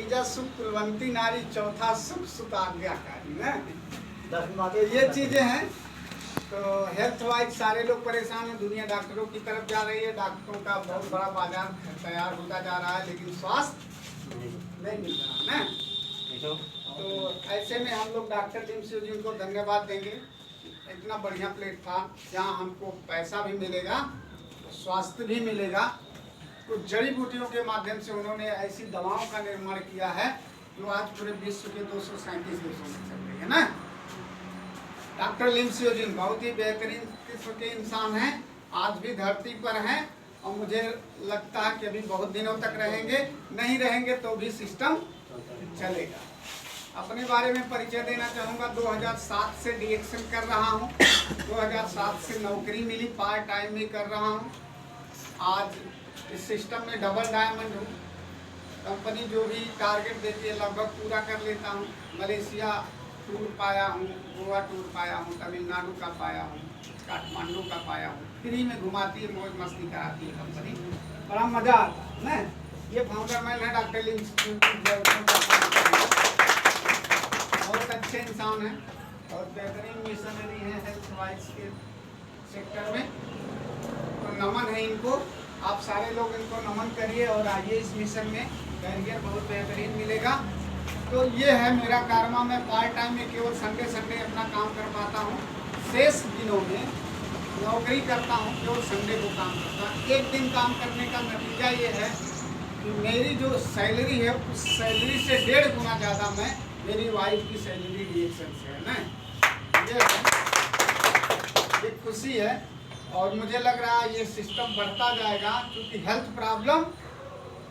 तीजा सुख कुलवंती नारी, चौथा सुख सुताज्ञाकारी ना। तो ये चीजें हैं। तो हेल्थ वाइज सारे लोग परेशान हैं, दुनिया डॉक्टरों की तरफ जा रही है, डॉक्टरों का बहुत बड़ा बाजार तैयार होता जा रहा है, लेकिन स्वास्थ्य नहीं मिल रहा है ना। तो ऐसे में हम लोग डॉक्टर टिमसी जी को धन्यवाद देंगे, इतना बढ़िया प्लेटफॉर्म जहाँ हमको पैसा भी मिलेगा, स्वास्थ्य भी मिलेगा। तो जड़ी बूटियों के माध्यम से उन्होंने ऐसी दवाओं का निर्माण किया है जो आज पूरे विश्व के 237 देशों में चल रही है ना। डॉक्टर लिमसियोजिन बहुत ही बेहतरीन किस्म के इंसान हैं, आज भी धरती पर हैं और मुझे लगता है कि अभी बहुत दिनों तक रहेंगे, नहीं रहेंगे तो भी सिस्टम चलेगा। अपने बारे में परिचय देना चाहूँगा। 2007 से डीएक्शन कर रहा हूँ, 2007 से नौकरी मिली, पार्ट टाइम भी कर रहा हूँ। आज इस सिस्टम में डबल डायमंड हूँ। कंपनी जो भी टारगेट देती है लगभग पूरा कर लेता हूँ। मलेशिया टूर पाया हूँ, गोवा टूर पाया हूँ, तमिलनाडु का पाया हूँ, काठमांडू का पाया हूँ। फ्री में घुमाती है, मौज मस्ती कराती है कंपनी, बड़ा मजा आता है ना। ये फाउंडर मैन है डॉक्टर लिम, बहुत अच्छे इंसान हैं और बेहतरीन मिशनरी हैं हेल्थ वाइज के सेक्टर में। तो नमन है इनको, आप सारे लोग इनको नमन करिए और आइए इस मिशन में, करियर बहुत बेहतरीन मिलेगा। तो ये है मेरा कारमा। मैं पार्ट टाइम में केवल संडे अपना काम कर पाता हूँ, शेष दिनों में नौकरी करता हूँ, केवल संडे को काम करता हूँ। एक दिन काम करने का नतीजा ये है कि मेरी जो सैलरी है उस सैलरी से 1.5 गुना ज़्यादा मैं मेरी वाइफ की सैलरी डीएक्शन से है ना। ये खुशी है और मुझे लग रहा है ये सिस्टम बढ़ता जाएगा, क्योंकि हेल्थ प्रॉब्लम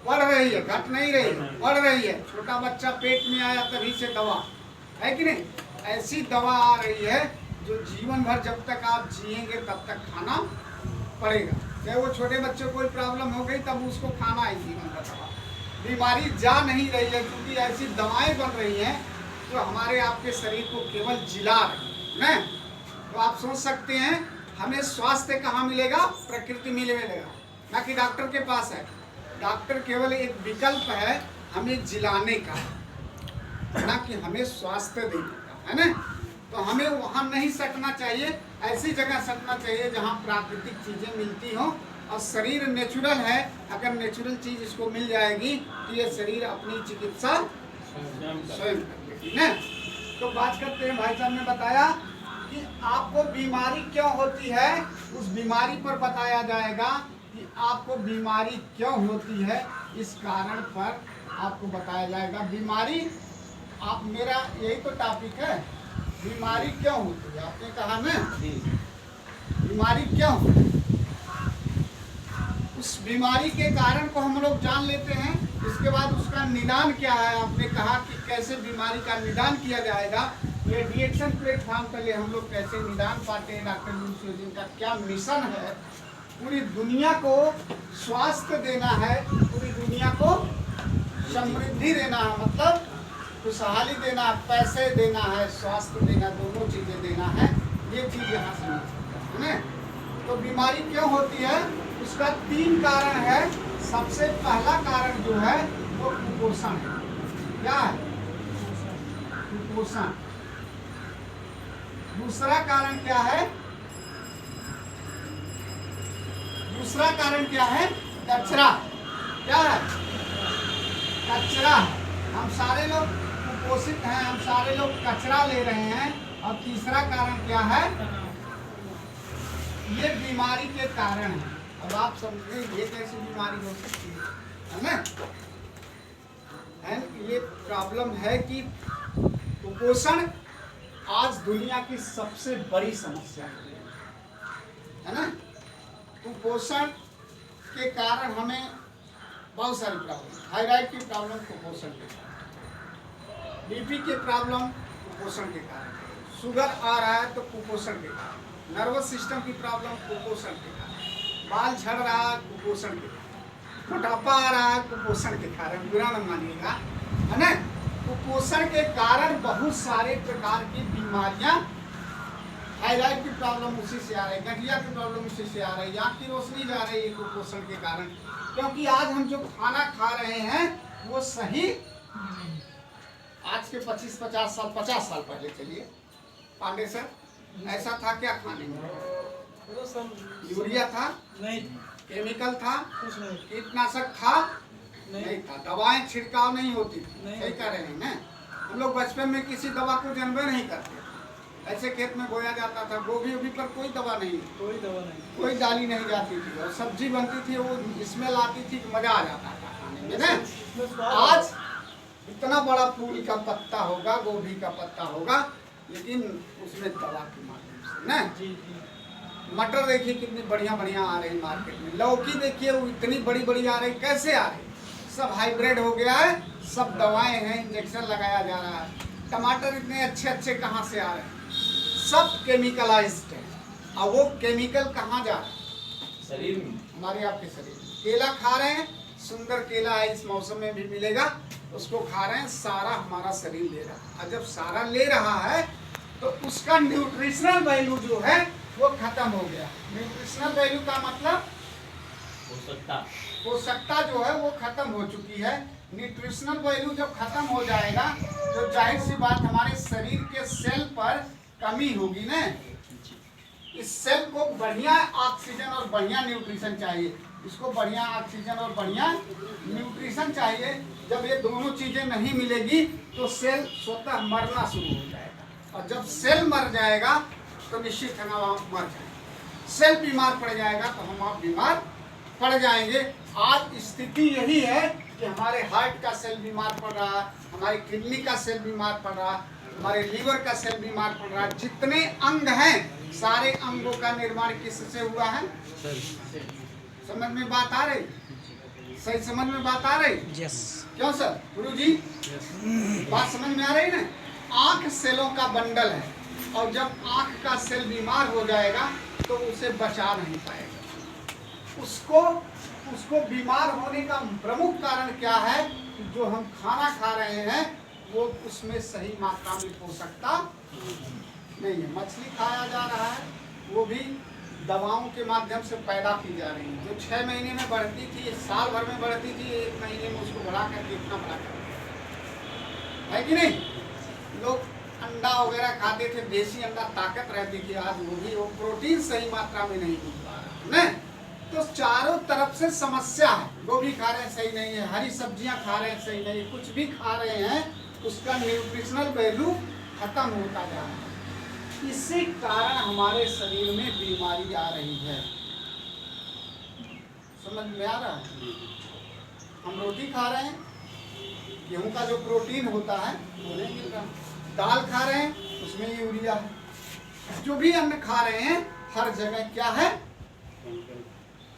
बढ़ रही है, घट नहीं रही है, बढ़ रही है। छोटा बच्चा पेट में आया तभी से दवा है कि नहीं, ऐसी दवा आ रही है जो जीवन भर जब तक आप जिएंगे तब तक खाना पड़ेगा। चाहे वो छोटे बच्चे को कोई प्रॉब्लम हो गई तब उसको खाना है जीवन भर दवा। बीमारी जा नहीं रही है क्योंकि ऐसी दवाएं बन रही हैं जो हमारे आपके शरीर को केवल जिला रही है। तो आप सोच सकते हैं हमें स्वास्थ्य कहाँ मिलेगा, प्रकृति में मिलेगा, ना कि डॉक्टर के पास है। डॉक्टर केवल एक विकल्प है हमें जिलाने का, ना कि हमें स्वास्थ्य देने का, है ना। तो हमें वहाँ नहीं सटना चाहिए, ऐसी जगह सटना चाहिए जहाँ प्राकृतिक चीज़ें मिलती हों और शरीर नेचुरल है। अगर नेचुरल चीज़ इसको मिल जाएगी तो ये शरीर अपनी चिकित्सा स्वयं कर लेगी ना। तो बात करते हैं, भाई साहब ने बताया कि आपको बीमारी क्यों होती है, उस बीमारी पर बताया जाएगा कि आपको बीमारी क्यों होती है, इस कारण पर आपको बताया जाएगा। बीमारी आप, मेरा यही तो टॉपिक है, बीमारी क्यों होती है। आपने कहा ना बीमारी क्यों होती है, उस बीमारी के कारण को हम लोग जान लेते हैं। इसके बाद उसका निदान क्या है, आपने कहा कि कैसे बीमारी का निदान किया जाएगा। ये डीएक्शन प्लेटफॉर्म के लिए हम लोग कैसे निदान पाते हैं, डॉक्टर लिमसियोजिन का क्या मिशन है, पूरी दुनिया को स्वास्थ्य देना है, पूरी दुनिया को समृद्धि देना है, मतलब खुशहाली देना है, पैसे देना है, स्वास्थ्य देना, दोनों चीज़ें देना है। ये चीज़ यहाँ से मिल सकता है ना। तो बीमारी क्यों होती है, उसका 3 कारण है। सबसे पहला कारण जो है वो कुपोषण है। क्या है? कुपोषण। दूसरा कारण क्या है? दूसरा कारण क्या है? कचरा। क्या है? कचरा। हम सारे लोग कुपोषित हैं, हम सारे लोग कचरा ले रहे हैं। और तीसरा कारण क्या है? ये बीमारी के कारण है। अब आप समझे ये कैसी बीमारी हो सकती है ना। ये प्रॉब्लम है कि कुपोषण आज दुनिया की सबसे बड़ी समस्या है ना। कुपोषण के कारण हमें बहुत सारी प्रॉब्लम, थायराइड की प्रॉब्लम कुपोषण के कारण, बीपी के प्रॉब्लम कुपोषण के कारण, शुगर आ रहा है तो कुपोषण के कारण, नर्वस सिस्टम की प्रॉब्लम कुपोषण के कारण, बाल झड़ रहा है कुपोषण के कारण, मोटापा आ रहा है कुपोषण के कारण, बुरा न मानिएगा, है ना। कुपोषण के कारण बहुत सारे प्रकार की बीमारियां, थायराइड की प्रॉब्लम उसी से आ रही है, गठिया की प्रॉब्लम उसी से आ रही है, आँख की रोशनी जा रही है कुपोषण के कारण। क्योंकि आज हम जो खाना खा रहे हैं वो सही आज के 25-50 साल 50 साल पहले चलिए पांडे सर ऐसा था क्या खाने में? यूरिया था नहीं, केमिकल था, कुछ नहीं, कीटनाशक था नहीं था, दवाएं छिड़काव नहीं होती थी। नहीं। सही कह रहे हैं ना? हम लोग बचपन में किसी दवा को जानबे नहीं करते, ऐसे खेत में बोया जाता था, गोभी ओभी पर कोई दवा नहीं, कोई दवा नहीं, कोई डाली नहीं जाती थी और सब्जी बनती थी वो स्मेल आती थी, मजा आ जाता था खाने में ना। आज इतना बड़ा फूल का पत्ता होगा, गोभी का पत्ता होगा, लेकिन उसमें दवा के माध्यम से ना। जी जी, मटर देखिए कितनी बढ़िया बढ़िया आ रही मार्केट में, लौकी देखिए वो इतनी बड़ी बड़ी आ रही, कैसे आ रही? सब हाइब्रिड हो गया है, सब दवाएं हैं, इंजेक्शन लगाया जा रहा है। टमाटर इतने अच्छे अच्छे कहाँ से आ रहे हैं? सब केमिकलाइज्ड है। और वो केमिकल कहाँ जा रहा है? शरीर में, हमारे आपके शरीर में। केला खा रहे हैं, सुंदर केला है, इस मौसम में भी मिलेगा, उसको खा रहे हैं, सारा हमारा शरीर ले रहा है। और जब सारा ले रहा है तो उसका न्यूट्रिशनल वैल्यू जो है वो खत्म हो गया। न्यूट्रिशनल वैल्यू का मतलब पोषकता जो है वो खत्म हो चुकी है। न्यूट्रिशनल वैल्यू जब खत्म हो जाएगा तो जाहिर सी बात हमारे शरीर के सेल पर कमी होगी ना। इस सेल को बढ़िया ऑक्सीजन और बढ़िया न्यूट्रिशन चाहिए, इसको बढ़िया ऑक्सीजन और बढ़िया न्यूट्रिशन चाहिए। जब ये दोनों चीजें नहीं मिलेगी तो सेल स्वतः मरना शुरू हो जाएगा, और जब सेल मर जाएगा तो निश्चित है ना आप मर जाएंगे। सेल बीमार पड़ जाएगा तो हम आप बीमार पड़ जाएंगे। आज स्थिति यही है कि हमारे हार्ट का सेल बीमार पड़ रहा है, हमारे किडनी का सेल बीमार पड़ रहा है, हमारे लीवर का सेल बीमार पड़ रहा है। जितने अंग हैं सारे अंगों का निर्माण किससे हुआ है? समझ में बात आ रही? सही समझ में बात आ रही? यस, क्यों सर? गुरु जी बात समझ में आ रही ना? आंख सेलों का बंडल है, और जब आंख का सेल बीमार हो जाएगा तो उसे बचा नहीं पाएगा। उसको बीमार होने का प्रमुख कारण क्या है? जो हम खाना खा रहे हैं वो उसमें सही मात्रा में पोषकता नहीं है। मछली खाया जा रहा है, वो भी दवाओं के माध्यम से पैदा की जा रही है। जो 6 महीने में बढ़ती थी, साल भर में बढ़ती थी, 1 महीने में उसको बढ़ा करके इतना बड़ा कर दिया है कि नहीं? लोग अंडा वगैरह खाते थे, देसी अंडा ताकत रहती थी, आज वो भी वो प्रोटीन सही मात्रा में नहीं मिल पा रहा है। तो चारों तरफ से समस्या है। गोभी खा रहे हैं सही नहीं है, हरी सब्जियां खा रहे हैं सही नहीं है, कुछ भी खा रहे हैं उसका न्यूट्रिशनल वैल्यू खत्म होता जा रहा है। इसी कारण हमारे शरीर में बीमारी आ रही है। समझ में आ रहा है? हम रोटी खा रहे हैं, गेहूं का जो प्रोटीन होता है वो नहीं मिल रहा। दाल खा रहे हैं उसमें यूरिया है। जो भी अन्न खा रहे हैं हर जगह क्या है?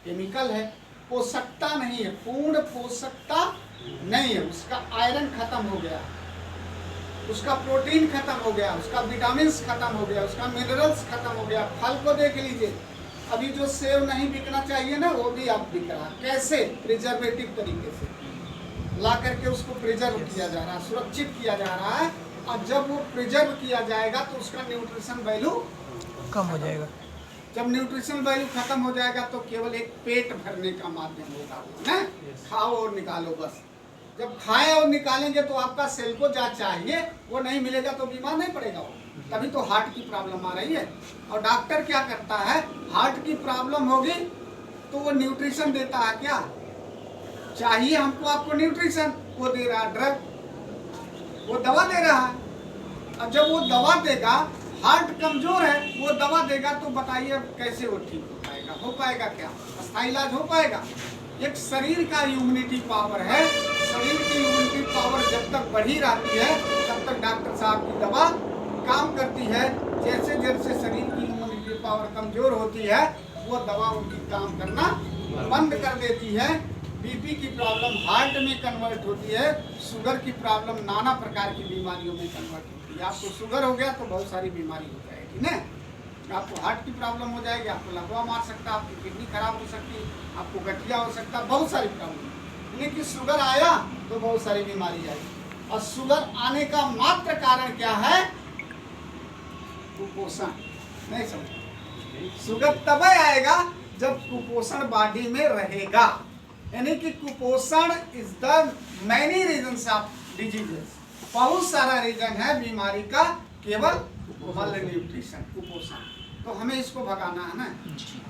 केमिकल है। पोषकता नहीं है, पूर्ण पोषकता नहीं है। उसका आयरन खत्म हो गया, उसका प्रोटीन खत्म हो गया, उसका विटामिन खत्म हो गया, उसका मिनरल्स खत्म हो गया। फल को देख लीजिए, अभी जो सेब नहीं बिकना चाहिए ना वो भी अब बिक रहा। कैसे? प्रिजर्वेटिव तरीके से ला करके उसको प्रिजर्व किया जा रहा है, सुरक्षित किया जा रहा है। और जब वो प्रिजर्व किया जाएगा तो उसका न्यूट्रिशन वैल्यू कम हो जाएगा। जब न्यूट्रिशन वैल्यू खत्म हो जाएगा तो केवल एक पेट भरने का माध्यम होगा वो ना। खाओ और निकालो बस। जब खाएं और निकालेंगे तो आपका सेल को जा चाहिए वो नहीं मिलेगा तो बीमार नहीं पड़ेगा वो। तभी तो हार्ट की प्रॉब्लम आ रही है। और डॉक्टर क्या करता है? हार्ट की प्रॉब्लम होगी तो वो न्यूट्रिशन देता है क्या? चाहिए हमको आपको न्यूट्रिशन, वो दे रहा है ड्रग, वो दवा दे रहा है। अब जब वो दवा देगा, हार्ट कमजोर है, वो दवा देगा तो बताइए कैसे वो ठीक हो पाएगा? हो पाएगा क्या? अस्थायी इलाज हो पाएगा? एक शरीर का इम्यूनिटी पावर है, शरीर की इम्यूनिटी पावर जब तक बढ़ी रहती है तब तक डॉक्टर साहब की दवा काम करती है। जैसे जैसे शरीर की इम्यूनिटी पावर कमजोर होती है वो दवा उनकी काम करना बंद कर देती है। बीपी की प्रॉब्लम हार्ट में कन्वर्ट होती है, शुगर की प्रॉब्लम नाना प्रकार की बीमारियों में कन्वर्ट होती है। आपको शुगर हो गया तो बहुत सारी बीमारी हो जाएगी ना। आपको हार्ट की प्रॉब्लम हो जाएगी, आपको लकवा मार सकता है, आपकी किडनी खराब हो सकती है, आपको गठिया हो सकता है, बहुत सारी प्रॉब्लम। लेकिन शुगर आया तो बहुत सारी बीमारी आई। और शुगर आने का मात्र कारण क्या है? कुपोषण। नहीं समझ? शुगर तब आएगा जब कुपोषण बॉडी में रहेगा। यानी कि कुपोषण is the many reasons of diseases, बहुत सारा रीजन है बीमारी का, केवल मल न्यूट्रिशन, कुपोषण। तो हमें इसको भगाना है ना।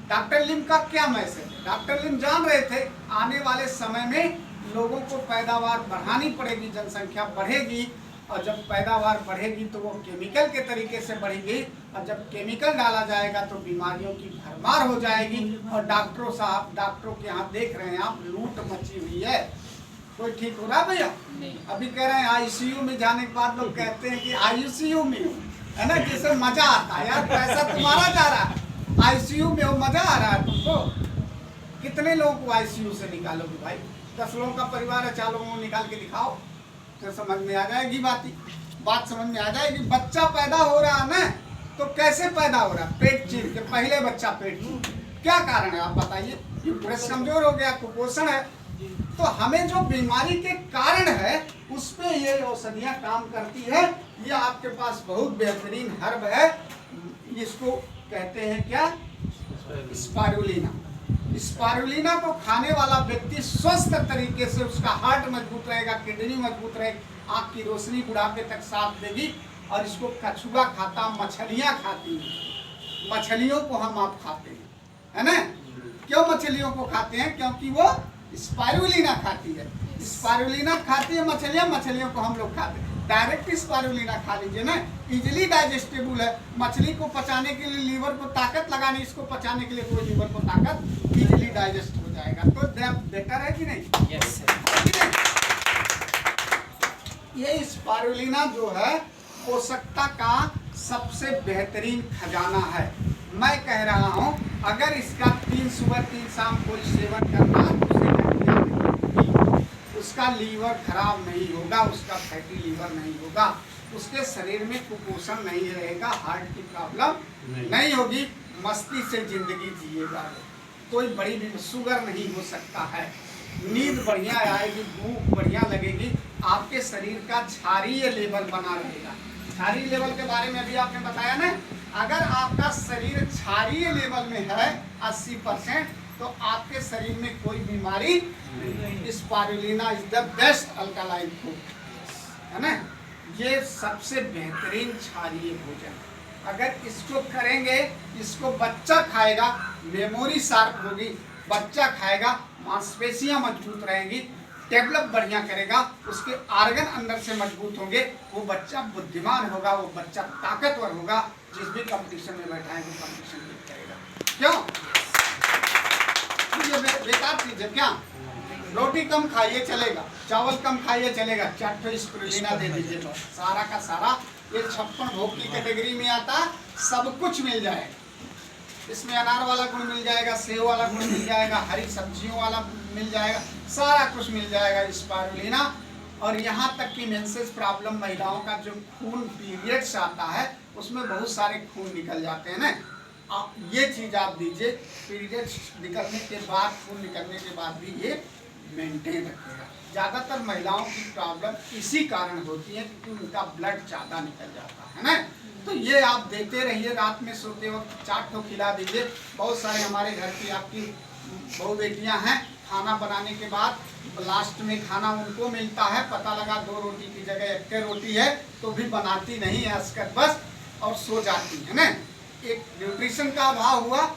डॉक्टर लिम का क्या मैसेज है? डॉक्टर लिम जान रहे थे आने वाले समय में लोगों को पैदावार बढ़ानी पड़ेगी, जनसंख्या बढ़ेगी, और जब पैदावार बढ़ेगी तो वो केमिकल के तरीके से बढ़ेगी, और जब केमिकल डाला जाएगा तो बीमारियों की भरमार हो जाएगी। और डॉक्टरों साहब, डॉक्टरों के यहाँ देख रहे हैं आप, लूट मची हुई है। कोई ठीक हो रहा भैया? अभी कह रहे हैं आईसीयू में जाने के बाद लोग कहते हैं कि आईसीयू में हो, है ना, जिससे मजा आता है। यार पैसा तुम्हारा जा रहा है, आईसीयू में हो, मजा आ रहा है तुमको। कितने लोगों को आईसीयू से निकालोगे भाई? 10 लोगों का परिवार है, 4 लोगों को निकाल के दिखाओ तो समझ में आ जाएगी बात समझ में आ जाएगी। बच्चा पैदा हो रहा है ना, तो कैसे पैदा हो रहा है? पेट चीर के, पहले बच्चा पेट चीर, क्या कारण है आप बताइए? ब्रेस्ट कमजोर हो गया, कुपोषण है। तो हमें जो बीमारी के कारण है उस पे ये औषधियाँ काम करती है। ये आपके पास बहुत बेहतरीन हर्ब है, इसको कहते हैं क्या? स्पारुलिना। स्पारुलिना को खाने वाला व्यक्ति स्वस्थ तरीके से, उसका हार्ट मजबूत रहेगा, किडनी मजबूत रहेगी, आँख की रोशनी बुढ़ापे तक साथ देगी। और इसको कछुआ खाता, मछलियाँ खाती हैं, मछलियों को हम आप खाते हैं, है ना? क्यों मछलियों को खाते हैं? क्योंकि वो स्पारुलिना खाती है। स्पारुलिना खाती है मछलियाँ, मछलियों को हम लोग खाते हैं। डायरेक्ट स्पारुलिना खा लीजिए ना, इजीली डाइजेस्टेबल है। मछली को पचाने के लिए लीवर को ताकत लगानी, इसको पचाने के लिए कोई लीवर को ताकत, इजीली डाइजेस्ट हो जाएगा। तो बेटर है कि नहीं? यस ये स्पारुलिना जो है पोषकता का सबसे बेहतरीन खजाना है। मैं कह रहा हूँ अगर इसका 3 सुबह 3 शाम कोई सेवन करना, उसका लीवर खराब नहीं होगा, उसका फैटी लीवर नहीं होगा, उसके शरीर में कुपोषण नहीं रहेगा, हार्ट की प्रॉब्लम नहीं होगी, मस्ती से जिंदगी जिएगा, कोई बड़ी शुगर नहीं हो सकता है, नींद बढ़िया आएगी, भूख बढ़िया लगेगी, आपके शरीर का क्षारीय लेवल बना रहेगा। क्षारीय लेवल के बारे में अभी आपने बताया ना, अगर आपका शरीर क्षारीय लेवल में है 80%, तो आपके शरीर में कोई बीमारी नहीं। Spirulina is the best alkaline food, है ना? ये सबसे बेहतरीन क्षारीय भोजन। अगर इसको करेंगे, इसको बच्चा खाएगा, मेमोरी शार्प होगी, बच्चा खाएगा, मांसपेशियां मजबूत रहेंगी, डेवलप बढ़िया करेगा, उसके आर्गन अंदर से मजबूत होंगे, वो बच्चा बुद्धिमान होगा, वो बच्चा ताकतवर होगा, जिस भी कंपटीशन में बैठा है वो कंपटीशन जीत करेगा। क्यों? ये बेकार चीज है क्या? रोटी कम खाइए चलेगा, चावल कम खाइए चलेगा, 4 स्पिरुलिना दे दीजिए, तो सारा का सारा ये 56 भोग की कैटेगरी में आता, सब कुछ मिल जाएगा। इसमें अनार वाला गुण मिल जाएगा, सेव वाला गुण मिल जाएगा, हरी सब्जियों वाला मिल जाएगा, सारा कुछ मिल जाएगा स्पारुलिना। और यहाँ तक कि मेंसेस प्रॉब्लम, महिलाओं का जो खून पीरियड्स आता है उसमें बहुत सारे खून निकल जाते हैं ना, आप ये चीज़ आप दीजिए, पीरियड्स निकलने के बाद, खून निकलने के बाद भी ये मेंटेन रखेगा। ज़्यादातर महिलाओं की प्रॉब्लम इसी कारण होती है क्योंकि उनका ब्लड ज़्यादा निकल जाता है ना। तो ये आप देते रहिए, रात में सोते वक्त 4 ठो खिला दीजिए। बहुत सारे हमारे घर की आपकी बहू बेटियां हैं, खाना बनाने के बाद लास्ट में खाना उनको मिलता है, पता लगा 2 रोटी की जगह 1 रोटी है, तो भी बनाती नहीं है अस्कर बस, और सो जाती है ना। एक न्यूट्रिशन का अभाव हुआ,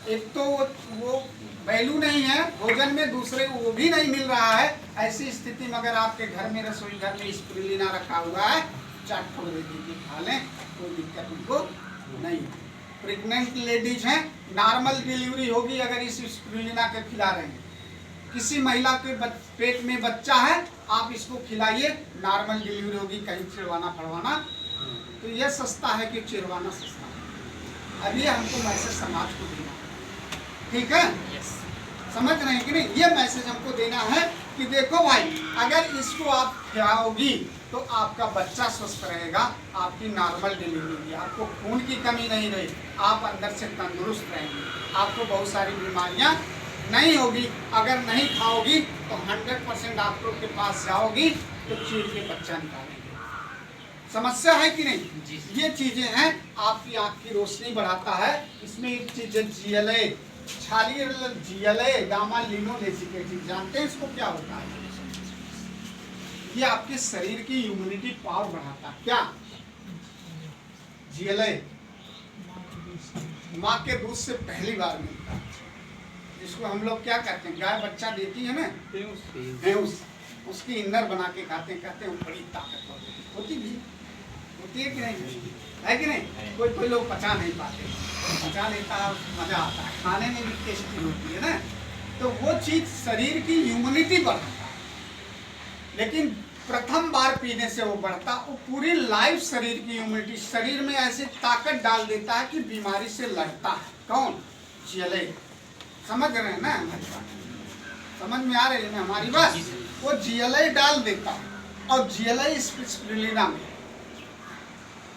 एक तो वो वैल्यू नहीं है भोजन में, दूसरे वो भी नहीं मिल रहा है। ऐसी स्थिति में अगर आपके घर में, रसोई घर में स्पिरुलिना रखा हुआ है, 4 ठो दे दीजिए, खा लें, कोई दिक्कत उनको नहीं। प्रेग्नेंट लेडीज हैं, नॉर्मल डिलीवरी होगी अगर इस स्पिरुलिना के खिला रहे हैं। किसी महिला के पेट में बच्चा है, आप इसको खिलाइए, नॉर्मल डिलीवरी होगी, कहीं चिड़वाना फड़वाना। तो यह सस्ता है कि चिड़वाना सस्ता है। अब ये हमको मैसेज समाज को देना है, ठीक है? समझ रहे हैं कि नहीं? ये मैसेज हमको देना है कि देखो भाई, अगर इसको आप खिलाओगी तो आपका बच्चा स्वस्थ रहेगा, आपकी नॉर्मल डिलीवरी होगी, आपको खून की कमी नहीं रहेगी, आप अंदर से तंदुरुस्त रहेंगे, आपको बहुत सारी बीमारियां नहीं होगी। अगर नहीं खाओगी तो 100% डॉक्टर के पास जाओगी तो चीर के बच्चा निकालेंगे। समस्या है कि नहीं? ये चीजें हैं, आपकी आँख की रोशनी बढ़ाता है। इसमें एक चीज है GLA, क्षारीय GLA, गामा लिनोलेसिक एसिड, जानते हैं इसको क्या होता है? ये आपके शरीर की इम्यूनिटी पावर बढ़ाता है। क्या? GLA माँ के दूध से पहली बार मिलता है, जिसको हम लोग क्या कहते हैं, गाय बच्चा देती है ना, भैंस, उसकी इंदर बना के खाते हैं, कहते हैं बड़ी ताकत होती भी होती है कि नहीं, है कि नहीं? कोई लोग पचा नहीं पाते, पचा लेता है, मजा आता है, खाने में भी टेस्टी होती है ना। तो वो चीज शरीर की इम्यूनिटी बढ़ाता है, लेकिन प्रथम बार पीने से वो बढ़ता, वो पूरी लाइफ शरीर की इम्यूनिटी, शरीर में ऐसी ताकत डाल देता है कि बीमारी से लड़ता है। कौन? GLA। समझ रहे हैं ना हमारी बात? समझ में आ रही है ना हमारी बात? वो GLA डाल देता है, और GLA स्पिरुलिना में,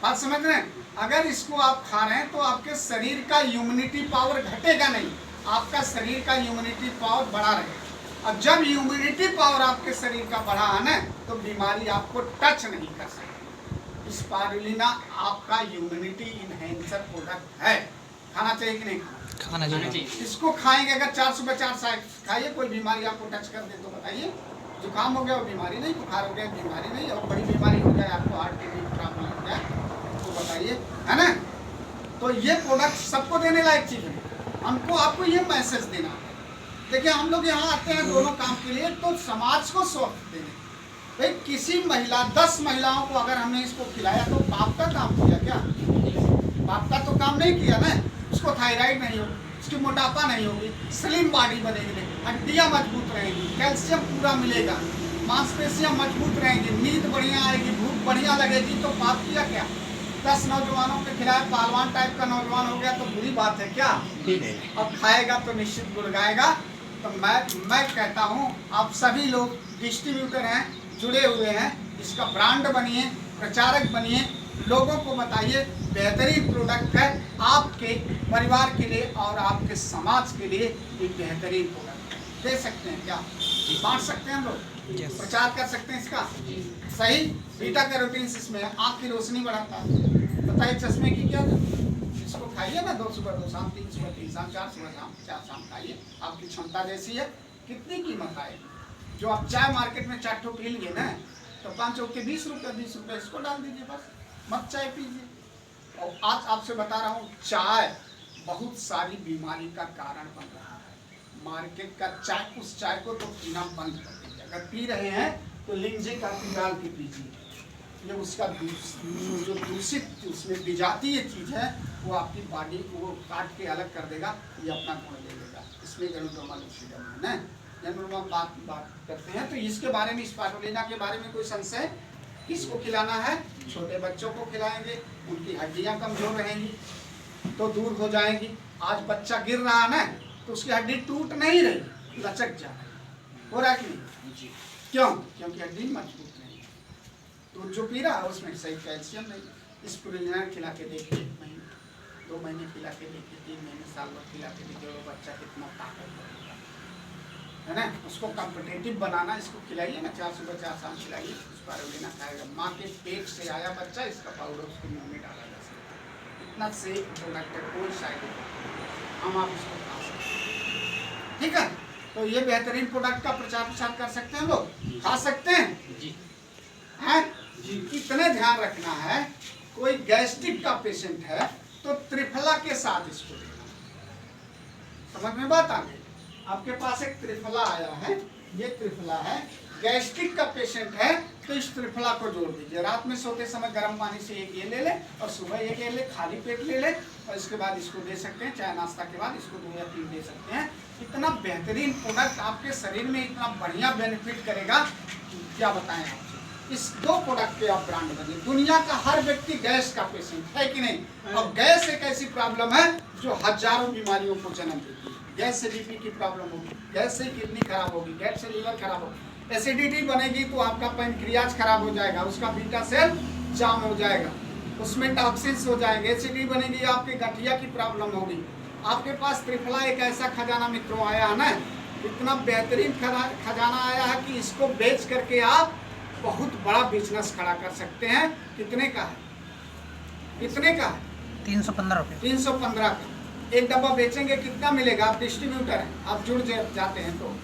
बात समझ रहे हैं? अगर इसको आप खा रहे हैं तो आपके शरीर का इम्यूनिटी पावर घटेगा नहीं, आपका शरीर का इम्यूनिटी पावर बढ़ा रहेगा। और जब इम्यूनिटी पावर आपके शरीर का बढ़ा है ना, तो बीमारी आपको टच नहीं कर सकती। स्पिरुलिना आपका इम्यूनिटी इनहेंसर प्रोडक्ट है। खाना चाहिए कि नहीं? खाना चाहिए। इसको खाएंगे अगर 4 सुबह 4 शाम खाइए, कोई बीमारी आपको टच कर दे तो बताइए। जुकाम हो गया वो बीमारी नहीं, बुखार हो गया बीमारी नहीं, और बड़ी बीमारी हो जाए, आपको हार्ट की प्रॉब्लम हो जाए तो बताइए, है ना? तो ये प्रोडक्ट सबको देने लायक चीज है। हमको आपको ये मैसेज देना है। देखिए हम लोग यहाँ आते हैं दोनों काम के लिए, तो समाज को स्वस्थ देने। भाई किसी महिला 10 महिलाओं को अगर हमने इसको खिलाया तो पाप का काम किया क्या? पाप का तो काम नहीं किया ना। उसको थायराइड नहीं होगी, उसकी मोटापा नहीं होगी, स्लिम बॉडी बनेगी, हड्डियाँ मजबूत रहेंगी, कैल्शियम पूरा मिलेगा, मांसपेशियाँ मजबूत रहेंगी, नींद बढ़िया आएगी, भूख बढ़िया लगेगी, तो पाप किया क्या? 10 नौजवानों के खिलाए, पहलवान टाइप का नौजवान हो गया तो बुरी बात है क्या? अब खाएगा तो निश्चित गुड़गाएगा। तो मैं कहता हूँ आप सभी लोग डिस्ट्रीब्यूटर हैं, जुड़े हुए हैं, इसका ब्रांड बनिए, प्रचारक बनिए, लोगों को बताइए बेहतरीन प्रोडक्ट है आपके परिवार के लिए और आपके समाज के लिए। ये बेहतरीन प्रोडक्ट दे सकते हैं क्या? बांट सकते हैं हम लोग, प्रचार कर सकते हैं इसका। सही बीटा कैरोटीन इसमें आँख की रोशनी बढ़ाता है। बताइए चश्मे की क्या जरूरत? इसको खाइए ना, 2 सुबह 2 शाम, 3 सुबह 3 शाम, 4 सुबह शाम 4 शाम खाइए, आपकी क्षमता जैसी है। कितनी कीमत आएगी? जो आप चाय मार्केट में 4 ठो पी लिए ना, तो 5 के 20 रुपये इसको डाल दीजिए, बस मत चाय पीजिए। और आज आपसे बता रहा हूँ, चाय बहुत सारी बीमारी का कारण बन रहा है। मार्केट का चाय, उस चाय को तो पीना बंद कर दीजिए। अगर पी रहे हैं तो लिंजे का डाल के पीजिए। ये उसका जो दूषित उसमें विजातीय चीज़ है वो आपकी बॉडी को वो काट के अलग कर देगा, ये अपना गुण ले लेगा। इसमें ग्लूटामाइन है ना, जब हम बात करते हैं तो इसके बारे में, स्पिरुलिना के बारे में कोई संशय? किसको खिलाना है? छोटे बच्चों को खिलाएंगे, उनकी हड्डियाँ कमजोर रहेंगी तो दूर हो जाएंगी। आज बच्चा गिर रहा है ना, तो उसकी हड्डी टूट नहीं रही, लचक जा रही, हो रहा है कि नहीं? क्यों? क्योंकि हड्डी मजबूत नहीं है। तो जो पी रहा है उसमें सही कैल्शियम नहीं। स्पिरुलिना खिला के देखिए, 1 महीने 2 महीने खिला के देखिए, 3 महीने साल भर खिला के देखिए, वो बच्चा कितना ताकत बढ़ेगा, है ना? उसको कॉम्पिटिटिव बनाना, इसको खिलाइए ना, 4 सुबह 4 शाम खिलाइए, स्पिरुलिना खाएगा। माँ के पेट से आया बच्चा, इसका पाउडर उसके मुँह में डाला जा सकता है। इतना सेफ प्रोडक्ट है, कोई साइड इफेक्ट, हम आप इसको खा सकते हैं, ठीक है? तो ये बेहतरीन प्रोडक्ट का प्रचार कर सकते हैं, लोग खा सकते हैं जी, हैं जी। कितने ध्यान रखना है, कोई गैस्ट्रिक का पेशेंट है तो त्रिफला के साथ इसको देना। समझ में बात आ गई? आपके पास एक त्रिफला आया है, ये त्रिफला है, गैस्ट्रिक का पेशेंट है तो इस त्रिफला को जोड़ दीजिए। रात में सोते समय गर्म पानी से एक ये ले ले, और सुबह एक ये ले, खाली पेट ले ले, और इसके बाद इसको दे सकते हैं, चाय नाश्ता के बाद इसको 2 या 3 दे सकते हैं। इतना बेहतरीन प्रोडक्ट आपके शरीर में इतना बढ़िया बेनिफिट करेगा, क्या बताएं आपसे। इस 2 प्रोडक्ट पे आप ब्रांड बनिए। दुनिया का हर व्यक्ति गैस का पेशेंट है कि नहीं? और गैस एक ऐसी प्रॉब्लम है जो हजारों बीमारियों को जन्म देती है। गैस से बीपी की प्रॉब्लम होगी, गैस से किडनी खराब होगी, गैस से लीवर खराब होगी, एसिडिटी बनेगी तो आपका पैनक्रियाज खराब हो जाएगा, उसका बीटा सेल जाम हो जाएगा, उसमें टॉक्सिन्स हो जाएंगे, एसिडिटी बनेगी, आपके गठिया की प्रॉब्लम होगी। आपके पास त्रिफला एक ऐसा खजाना मित्रों आया है ना, इतना बेहतरीन खजाना आया है कि इसको बेच करके आप बहुत बड़ा बिजनेस खड़ा कर सकते हैं। कितने का है? कितने का है? 315 रुपये। 315 का एक डब्बा बेचेंगे, कितना मिलेगा? आप डिस्ट्रीब्यूटर हैं, आप जुड़ जाते हैं तो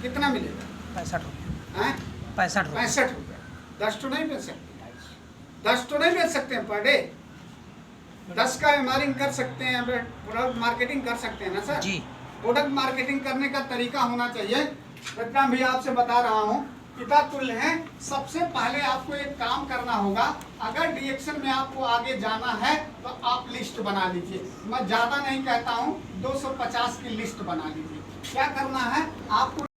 कितना मिलेगा? 65 रुपये। हैं 65 रुपये। 65 रुपये। 10 तो नहीं बेच सकते, 10 तो नहीं बेच सकते हैं पर डे। 10 का एमआरपिंग कर सकते हैं, प्रोडक्ट मार्केटिंग कर सकते हैं ना सर जी। प्रोडक्ट मार्केटिंग करने का तरीका होना चाहिए। विक्रम भी आपसे बता रहा हूँ, पिता तुल्य हैं। सबसे पहले आपको एक काम करना होगा, अगर डायरेक्शन में आपको आगे जाना है तो आप लिस्ट बना लीजिए। मैं ज़्यादा नहीं कहता हूँ, 250 की लिस्ट बना लीजिए। क्या करना है आपको?